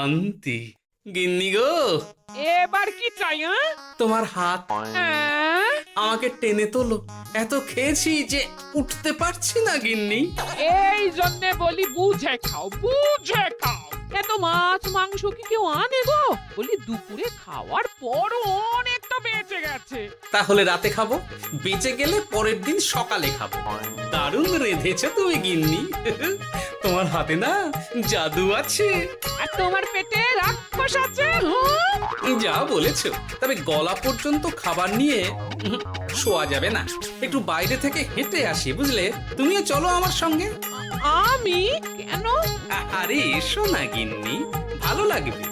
শান্তি। গিন্নি গো, এবার কি চাই? তোমার হাত হ্যাঁ? আমাকে টেনে তোলো। এত খেয়েছি যে উঠতে পারছি না গিন্নি। এই জন্যে বলি বুঝে খাও, বুঝে খাও। এত মাছ মাংস কি কেউ আনে গো? বলি দুপুরে খাওয়ার পরও অনেকটা বেঁচে গেছে। তাহলে রাতে খাবো, বেঁচে গেলে পরের দিন সকালে খাবো। দারুণ রেঁধেছো তুমি গিন্নি। তোমার হাতে না জাদু আছে। আর তোমার পেটে রাক্ষস আছে। হ্যাঁ? যা বলেছো, তবে গলা পর্যন্ত খাবার নিয়ে শোয়া যাবে না। একটু বাইরে থেকে হেঁটে আসি, বুঝলে? তুমিও চলো আমার সঙ্গে। আমি কেন? আরে এসো না গিন্নি, ভালো লাগবে।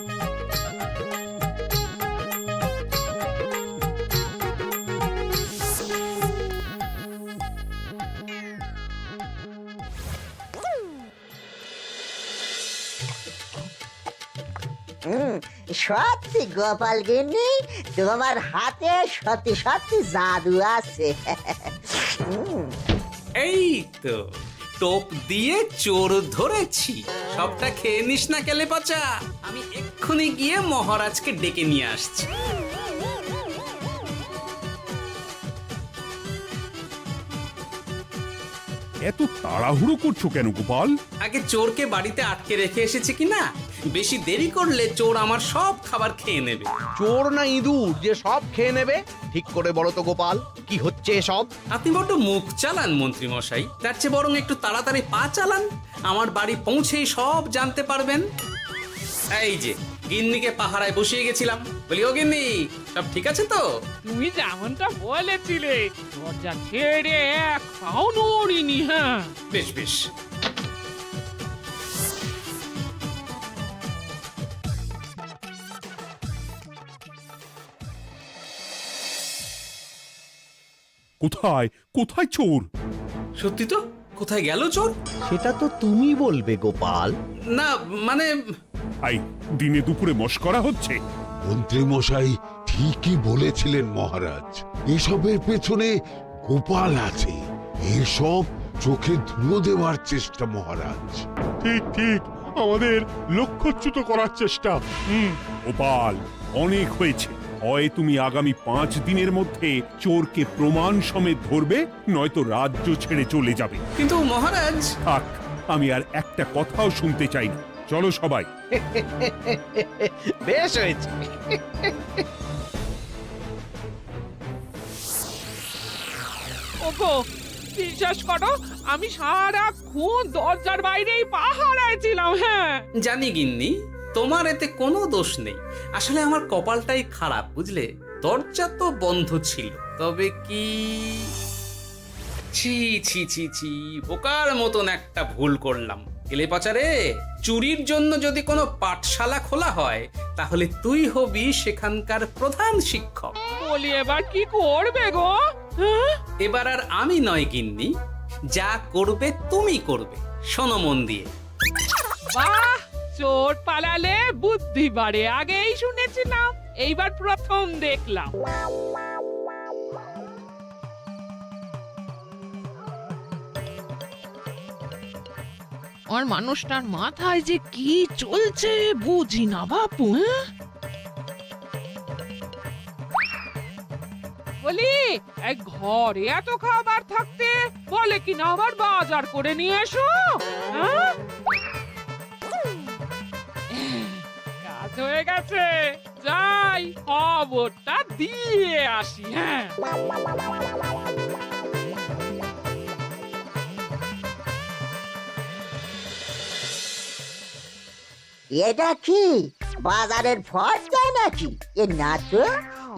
সত্যি গোপাল গিন্নি, তোমার হাতে সত্যি সত্যি জাদু আছে। এই তো টোপ দিয়ে চোর ধরেছি। সবটা খেয়ে নিস না কেলে পচা। আমি এক্ষুনি গিয়ে মহারাজকে ডেকে নিয়ে আসছি। এত তাড়াহুড়ো করছো কেন গোপাল? আগে চোরকে বাড়িতে আটকে রেখে এসেছে কিনা, বেশি দেরি করলে চোর আমার সব খাবার খেয়ে নেবে। চোর না ইঁদুর যে সব খেয়ে নেবে? ঠিক করে বলো তো গোপাল, কি হচ্ছে এসব? আপনি বড্ড মুখ চালান মন্ত্রী মশাই, তার চেয়ে বরং একটু তাড়াতাড়ি পা চালান। আমার বাড়ি পৌঁছেই সব জানতে পারবেন। এই যে গিন্নিকে পাহারায় বসিয়ে গেছিলাম, বলি ও গিন্নি, সব ঠিক আছে তো? তুমি যেমনটা বলেছিলে, দরজা ছেড়ে এক পাও নড়িনি। হ্যাঁ, বেশ বেশ। কোথায় কোথায় চোর? সত্যি তো, কোথায় গেল চোর? সেটা তো তুমি বলবে গোপাল। না মানে আই দিনে দুপুরে মশকরা হচ্ছে। মন্ত্রী মশাই ঠিকই বলেছিলেন মহারাজ, এসবের পেছনে গোপাল আছে। এসব চোখে ধুলো দেওয়ার চেষ্টা মহারাজ। ঠিক ঠিক, আমাদের লক্ষ্যচ্যুত করার চেষ্টা। গোপাল, অনেক হয়েছে। হয় তুমি আগামী 5 দিনের মধ্যে চোরকে প্রমাণ সমেত ধরবে, নয়তো রাজ্য ছেড়ে চলে যাবে। কিন্তু মহারাজ। থাক, আমি আর একটা কথাও শুনতে চাই না। চলো সবাই। বেশ হয়েছে। ওগো, বিশ্বাস করো, আমি সারাক্ষণ দরজার বাইরেই পাহারায় ছিলাম। হ্যাঁ, জানি গিন্নি, তোমার এতে কোনো দোষ নেই। আসলে আমার কপালটাই খারাপ, বুঝলে? দরজা তো বন্ধ ছিল, তবে কি ছি ছি ছি ছি, বোকার মতন একটা ভুল করলাম। এলে পাচারে, চুরির জন্য যদি কোনো পাঠশালা খোলা হয়, তাহলে তুই হবি সেখানকার প্রধান শিক্ষক। বলি এবার কি করবে গো? হ্যাঁ? এবার আর আমি নয় গিন্নি, যা করবে তুমি করবে। শোনো মন দিয়ে। বাহ, চোর পালালে বুদ্ধি বাড়ে, আগেই শুনেছিলাম, এইবার প্রথম দেখলাম। আর মানুষটার মাথায় যে কি চলছে বুঝি না বাপু। হ্যাঁ, বলি এক ঘরে এত খাবার থাকতে বলে কিনা আবার বাজার করে নিয়ে এসো। হ্যাঁ? কাজ হয়ে গেছে, যাই খবরটা দিয়ে আসি। হ্যাঁ, এটা কি বাজারের ফর্দা নাকি? এ না তো,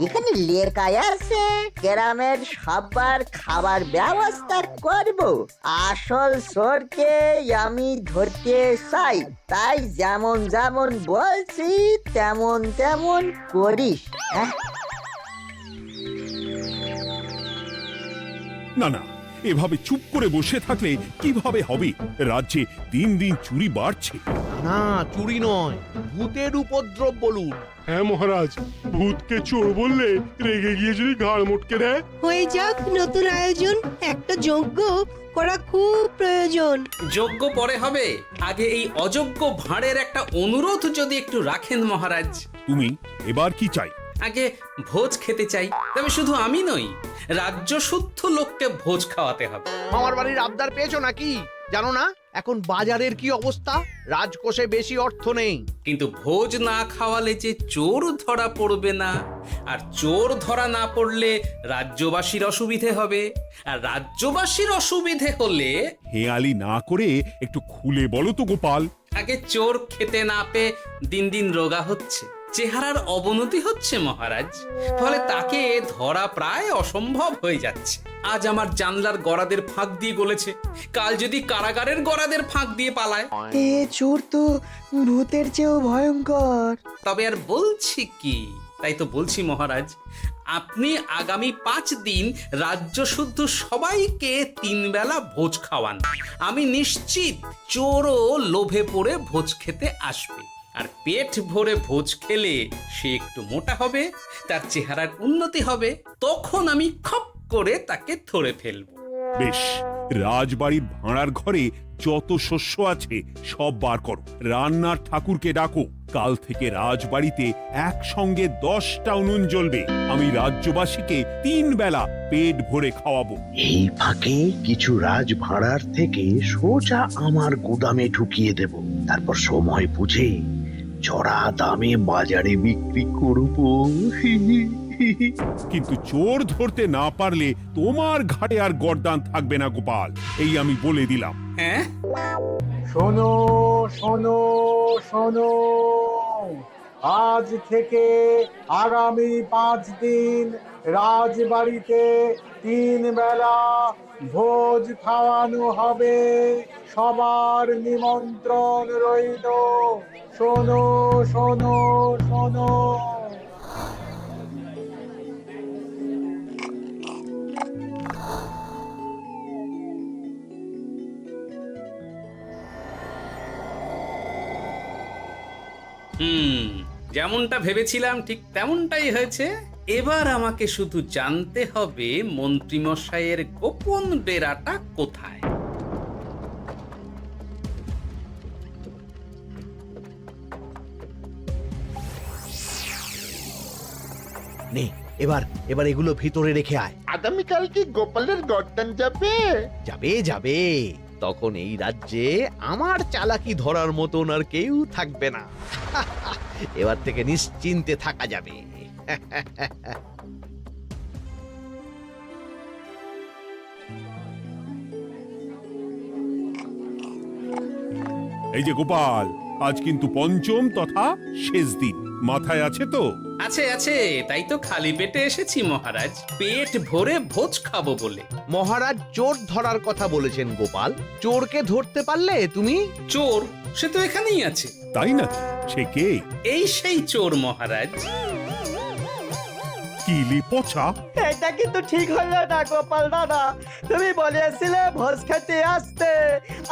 এখানে লেখাই আছে গ্রামের সবার খাবার ব্যবস্থা করব। আসল চোরকে আমি ধরতে চাই, তাই যেমন যেমন বলছি তেমন তেমন করিস। হ্যাঁ, না না, এভাবে চুপ করে বসে থাকলে কিভাবে হবে? রাজ্যে দিন দিন চুরি বাড়ছে। না, চুরি নয়, ভূতের উপদ্রব বলুন। হ্যাঁ মহারাজ, ভূতকে চোর বললে রেগে গিয়ে যদি ঘাড় মোটকে দেয়। হয়ে যাক নতুন আয়োজন, একটা যজ্ঞ করা খুব প্রয়োজন। যোগ্য পরে হবে, আগে এই অযোগ্য ভাঁড়ের একটা অনুরোধ যদি একটু রাখেন মহারাজ। তুমি এবার কি চাই? আগে ভোজ খেতে চাই, তবে শুধু আমি নই, রাজ্য শুদ্ধ লোককে ভোজ খাওয়াতে হবে। মামার বাড়ির আবদার পেয়েছো নাকি? জানো না এখন বাজারের কি অবস্থা? রাজকোষে বেশি অর্থ নেই। কিন্তু ভোজ না খাওয়ালে যে চোর ধরা পড়বে না, আর চোর ধরা না পড়লে রাজ্যবাসীর অসুবিধে হবে, আর রাজ্যবাসীর অসুবিধে হলে হেয়ালি না করে একটু খুলে বলো তো গোপাল। আগে চোর খেতে না পেয়ে দিন দিন রোগা হচ্ছে, চেহারার অবনতি হচ্ছে মহারাজ, ফলে তাকে ধরা প্রায় অসম্ভব হয়ে যাচ্ছে। আজ আমার জানলার গড়াদের ফাঁক দিয়ে গলেছে, কাল যদি কারাগারের গড়াদের ফাঁক দিয়ে পালায়। এ চোর তো ভূতের চেয়েও ভয়ঙ্কর। তবে আর বলছি কি, তাই তো বলছি মহারাজ, আপনি আগামী 5 দিন রাজ্য শুদ্ধ সবাইকে 3 বেলা ভোজ খাওয়ান। আমি নিশ্চিত চোরও লোভে পড়ে ভোজ খেতে আসবে, আর পেট ভরে ভোজ খেলে সে একটু মোটা হবে, তার চেহারার উন্নতি হবে, তখন আমি খপ করে তাকে ধরে ফেলবো। বেশ, রাজবাড়ির ভাঁড়ার ঘরে যত শস্য আছে সব বার করো, রান্নার ঠাকুরকে ডাকো। কাল থেকে রাজবাড়িতে একসঙ্গে 10টা উনুন জ্বলবে। আমি রাজ্যবাসীকে 3 বেলা পেট ভরে খাওয়াবো। এই ফাঁকে কিছু রাজভাড়ার থেকে সোজা আমার গুদামে ঢুকিয়ে দেব, তারপর সময় বুঝে চড়া দামে বাজারে বিক্রি করব। কিন্তু চোর ধরতে না পারলে তোমার ঘাটে আর গর্দান থাকবে না গোপাল, এই আমি বলে দিলাম। হ্যাঁ, শোনো শোনো শোনো, আজ থেকে আগামী 5 দিন রাজবাড়িতে 3 বেলা ভোজ খাওয়ানো হবে, সবার নিমন্ত্রণ রইল। শোনো শোনো শোনো। যেমনটা ভেবেছিলাম ঠিক তেমনটাই হয়েছে। এবার আমাকে শুধু জানতে হবে মন্ত্রীমশাইয়ের গোপন ডেরাটা কোথায়। নে এবার এবার এগুলো ভিতরে রেখে আয়। আগামীকাল কি গোপালের গর্দান যাবে? যাবে যাবে, তখন এই রাজ্যে আমার চালাকি ধরার মতন আর কেউ থাকবে না। এবার থেকে নিশ্চিন্তে থাকা যাবে। এই যে গোপাল, আজ কিন্তু পঞ্চম তথা শেষ দিন, মাথায় আছে তো? আছে আছে, তাই তো খালি পেটে এসেছি মহারাজ, পেট ভরে ভোজ খাবো বলে। মহারাজ চোর ধরার কথা বলেছেন গোপাল, চোরকে ধরতে পারলে তুমি? চোর সে তো এখানেই আছে। তাই নাকি? সে কে? এই সেই চোর মহারাজ। কিলি পচা, এটা কিন্তু ঠিক হলো না গোপাল দাদা। তুমি বলেছিলে ভোজ খেতে আসতে,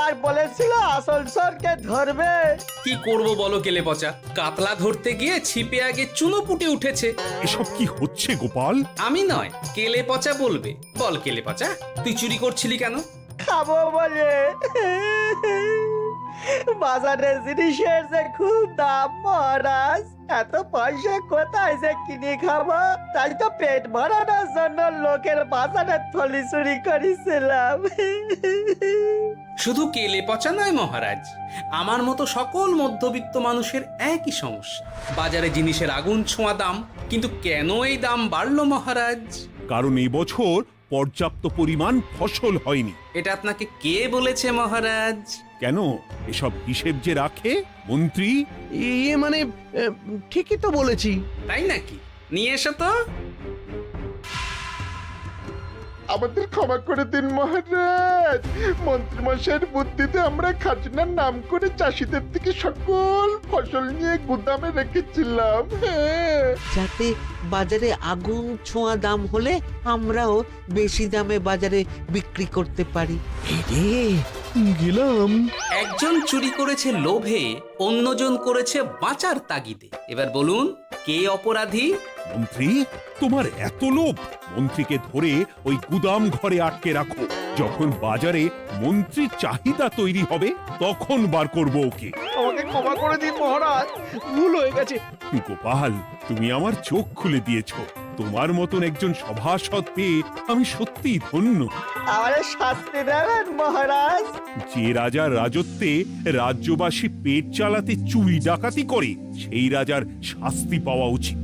আর বলেছিলে আসল চোরকে ধরবে। কি করব বলো কেলে পচা, কাতলা ধরতে গিয়ে ছিপে আগে চুনো পুটে উঠেছে। এসব কি হচ্ছে গোপাল? আমি নয়, কেলে পচা বলবে। বল কেলে পচা, তুই চুরি করছিলি কেন? খাবো বলে। বাজারের জিনিসের যে খুব দাম মহারাজ, এত পয়সা কোথায় যে কিনে খাবো, তাই তো পেট ভরানোর জন্য লোকের বাজারের থলি চুরি করেছিলাম। শুধু কেলে পচা নয় মহারাজ, আমার মতো সকল মধ্যবিত্ত মানুষের একই সমস্যা। বাজারে জিনিসের আগুন ছোঁয়া দাম, কিন্তু কেন এই দাম বাড়লো মহারাজ? কারণ এই বছর পর্যাপ্ত পরিমাণ ফসল হয়নি। এটা আপনাকে কে বলেছে মহারাজ? কেন, এসব হিসেব যে রাখে মন্ত্রী। ইয়ে মানে ঠিকই তো বলেছি। তাই নাকি? নিয়ে এসো তো। আমাদের ক্ষমা করে দিন মহারাজ, মন্ত্রীমশাইয়ের বুদ্ধিতে আমরা খাজনার নাম করে চাষিদের থেকে সকল ফসল নিয়ে গুদামে রেখেছিলাম। যাতে বাজারে আগুন ছোঁয়া দাম হলে আমরাও বেশি দামে বাজারে বিক্রি করতে পারি। গেলাম। একজন চুরি করেছে লোভে, অন্যজন করেছে বাঁচার তাগিদে। এবার বলুন কে অপরাধী? মন্ত্রী, তোমার এত লোভ! মন্ত্রীকে ধরে ওই গুদাম ঘরে আটকে রাখো। যখন বাজারে মন্ত্রীর চাহিদা তৈরি হবে তখন বার করব ওকে। আমাকে ক্ষমা করে দিন মহারাজ, ভুল হয়ে গেছে। গোপাল, তুমি আমার চোখ খুলে দিয়েছো। তোমার মতন একজন সভাসদ পেয়ে আমি সত্যিই ধন্য। আমারে শাস্তি দেবেন মহারাজ? যে রাজার রাজত্বে রাজ্যবাসী পেট চালাতে চুরি ডাকাতি করে সেই রাজার শাস্তি পাওয়া উচিত।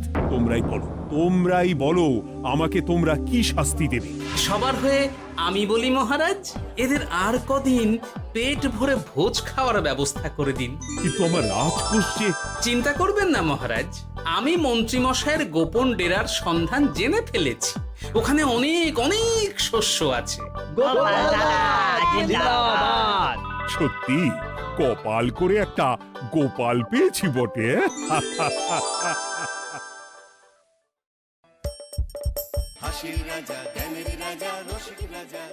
তোমরাই বলো আমাকে তোমরা কি শাস্তি দেবে? সবার হয়ে আমি বলি মহারাজ, এদের আর কদিন পেট ভরে ভোজ খাওয়ার ব্যবস্থা করে দিন। কিন্তু আমার রাজকোষ যে... চিন্তা করবেন না মহারাজ, আমি মন্ত্রীমশাইয়ের গোপন ডেরার সন্ধান জেনে ফেলেছি। ওখানে অনেক অনেক শস্য আছে। সত্যি কপাল করে একটা গোপাল পেয়েছি বটে। হাসির রাজা, জ্ঞানের রাজা, রসিক রাজা।